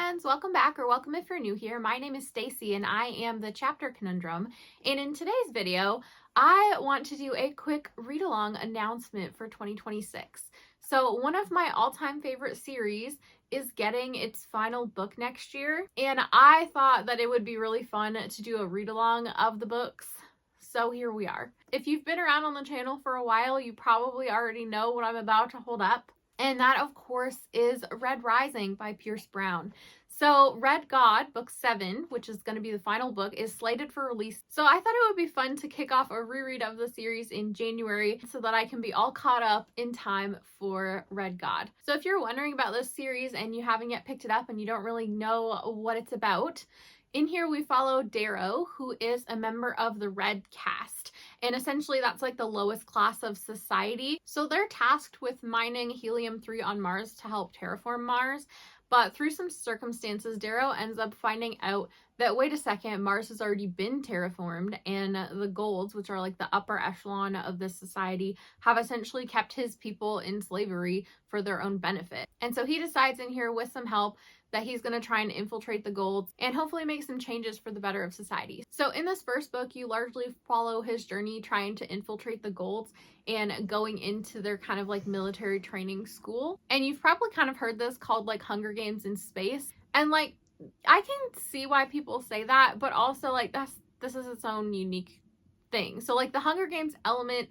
friends, welcome back, or welcome if you're new here. My name is Stacy and I am the Chapter Conundrum. And in today's video, I want to do a quick read-along announcement for 2026. So one of my all-time favorite series is getting its final book next year, and I thought that it would be really fun to do a read-along of the books. So here we are. If you've been around on the channel for a while, you probably already know what I'm about to hold up. And that, of course, is Red Rising by Pierce Brown. So Red God, book 7, which is going to be the final book, is slated for release. So I thought it would be fun to kick off a reread of the series in January so that I can be all caught up in time for Red God. So if you're wondering about this series and you haven't yet picked it up and you don't really know what it's about, in here we follow Darrow, who is a member of the Red Caste. And essentially that's like the lowest class of society. So they're tasked with mining helium-3 on Mars to help terraform Mars. But through some circumstances, Darrow ends up finding out that, wait a second, Mars has already been terraformed, and the Golds, which are like the upper echelon of this society, have essentially kept his people in slavery for their own benefit. And so he decides in here, with some help, that he's going to try and infiltrate the Golds and hopefully make some changes for the better of society. So in this first book, you largely follow his journey trying to infiltrate the Golds and going into their kind of like military training school. And you've probably kind of heard this called like Hunger Games in space. And like, I can see why people say that, but also like this is its own unique thing. So like the Hunger Games element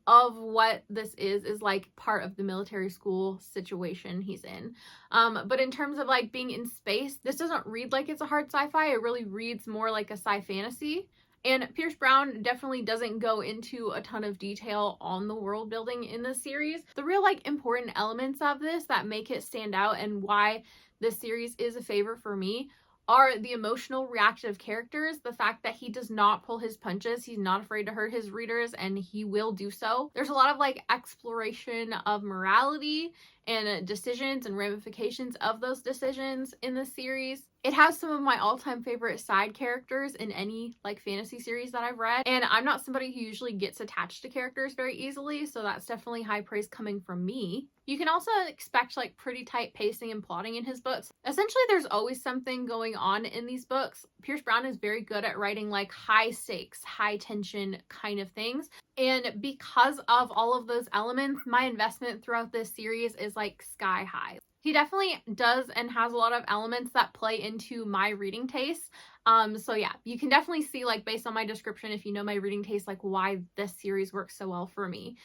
of what this is like part of the military school situation he's in. But in terms of like being in space, this doesn't read like it's a hard sci-fi. It really reads more like a sci-fantasy. And Pierce Brown definitely doesn't go into a ton of detail on the world building in this series. The real like important elements of this that make it stand out and why this series is a favorite for me are the emotional reactive characters, the fact that he does not pull his punches, he's not afraid to hurt his readers, and he will do so. There's a lot of like exploration of morality and decisions and ramifications of those decisions in this series. It has some of my all-time favorite side characters in any like fantasy series that I've read, and I'm not somebody who usually gets attached to characters very easily, so that's definitely high praise coming from me. You can also expect like pretty tight pacing and plotting in his books. Essentially, there's always something going on in these books. Pierce Brown is very good at writing like high stakes, high tension kind of things. And because of all of those elements, my investment throughout this series is like sky high. He definitely does and has a lot of elements that play into my reading taste. So yeah, you can definitely see like based on my description, if you know my reading taste, like why this series works so well for me.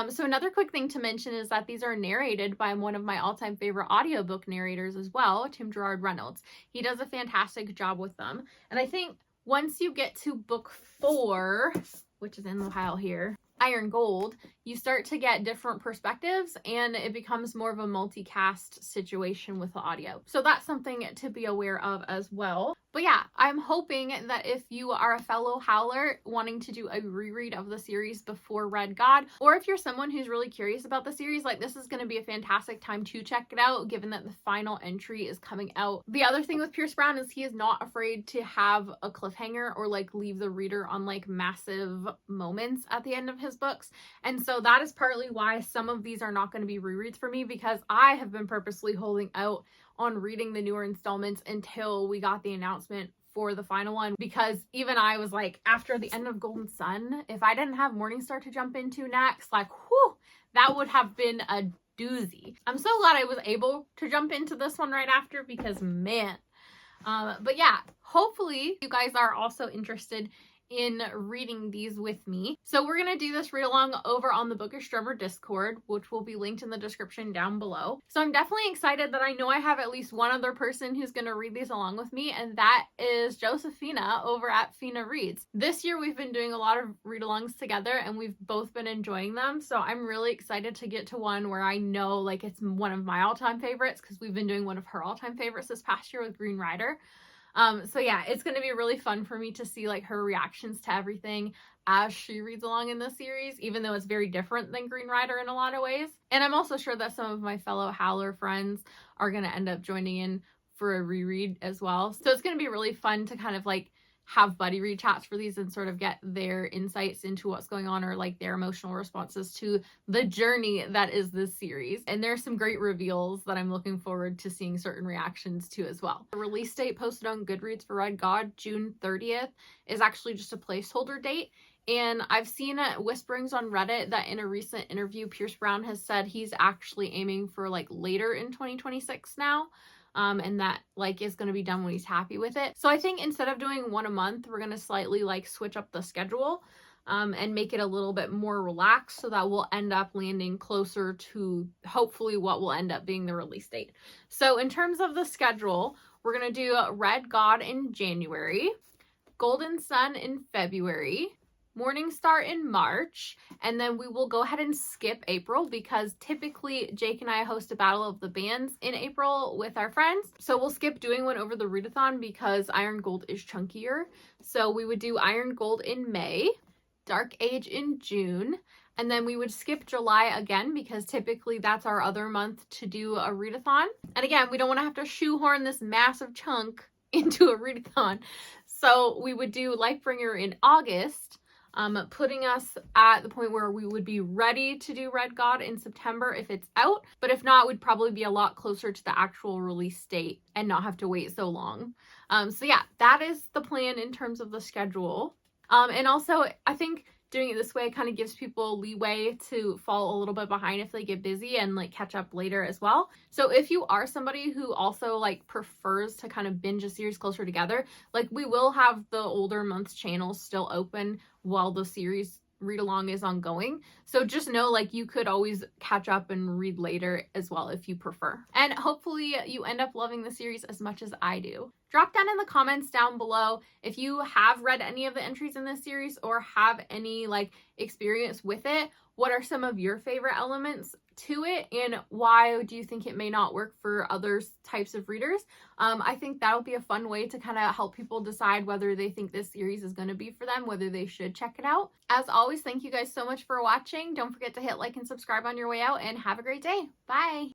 So another quick thing to mention is that these are narrated by one of my all-time favorite audiobook narrators as well, Tim Gerard Reynolds. He does a fantastic job with them. And I think once you get to book 4, which is in the pile here, Iron Gold, you start to get different perspectives and it becomes more of a multicast situation with the audio. So that's something to be aware of as well. But yeah, I'm hoping that if you are a fellow Howler wanting to do a reread of the series before Red God, or if you're someone who's really curious about the series, like this is going to be a fantastic time to check it out, given that the final entry is coming out. The other thing with Pierce Brown is he is not afraid to have a cliffhanger or like leave the reader on like massive moments at the end of his books. And so that is partly why some of these are not going to be rereads for me, because I have been purposely holding out on reading the newer installments until we got the announcement for the final one, because even I was like, after the end of Golden Sun, if I didn't have Morningstar to jump into next, like, whew, that would have been a doozy. I'm so glad I was able to jump into this one right after, because man. But yeah, hopefully you guys are also interested in reading these with me. So we're going to do this read along over on the Bookish Drummer Discord, which will be linked in the description down below. So I'm definitely excited that I know I have at least one other person who's going to read these along with me, and that is Josephina over at Fina Reads. This year we've been doing a lot of read-alongs together and we've both been enjoying them, so I'm really excited to get to one where I know like it's one of my all-time favorites, because we've been doing one of her all-time favorites this past year with Green Rider. So yeah, it's going to be really fun for me to see like her reactions to everything as she reads along in this series, even though it's very different than Green Rider in a lot of ways. And I'm also sure that some of my fellow Howler friends are going to end up joining in for a reread as well. So it's going to be really fun to kind of like have buddy read chats for these and sort of get their insights into what's going on, or like their emotional responses to the journey that is this series. And there's some great reveals that I'm looking forward to seeing certain reactions to as well. The release date posted on Goodreads for Red God, June 30th, is actually just a placeholder date. And I've seen whisperings on Reddit that in a recent interview, Pierce Brown has said he's actually aiming for like later in 2026 now. And that like is going to be done when he's happy with it. So I think instead of doing one a month, we're going to slightly like switch up the schedule and make it a little bit more relaxed, so that we'll end up landing closer to hopefully what will end up being the release date. So in terms of the schedule, we're going to do Red God in January, Golden Sun in February, Morning Star in March, and then we will go ahead and skip April because typically Jake and I host a Battle of the Bands in April with our friends. So we'll skip doing one over the readathon because Iron Gold is chunkier. So we would do Iron Gold in May, Dark Age in June, and then we would skip July again because typically that's our other month to do a readathon. And again, we don't want to have to shoehorn this massive chunk into a readathon. So we would do Lightbringer in August, putting us at the point where we would be ready to do Red God in September if it's out. But if not, we'd probably be a lot closer to the actual release date and not have to wait so long. So yeah, that is the plan in terms of the schedule. And also, I think doing it this way kind of gives people leeway to fall a little bit behind if they get busy and like catch up later as well. So if you are somebody who also like prefers to kind of binge a series closer together, like we will have the older months channels still open while the series read along is ongoing. So just know like you could always catch up and read later as well if you prefer. And hopefully you end up loving the series as much as I do. Drop down in the comments down below if you have read any of the entries in this series or have any like experience with it. What are some of your favorite elements to it, and why do you think it may not work for other types of readers? I think that'll be a fun way to kind of help people decide whether they think this series is going to be for them, whether they should check it out. As always, thank you guys so much for watching. Don't forget to hit like and subscribe on your way out, and have a great day. Bye!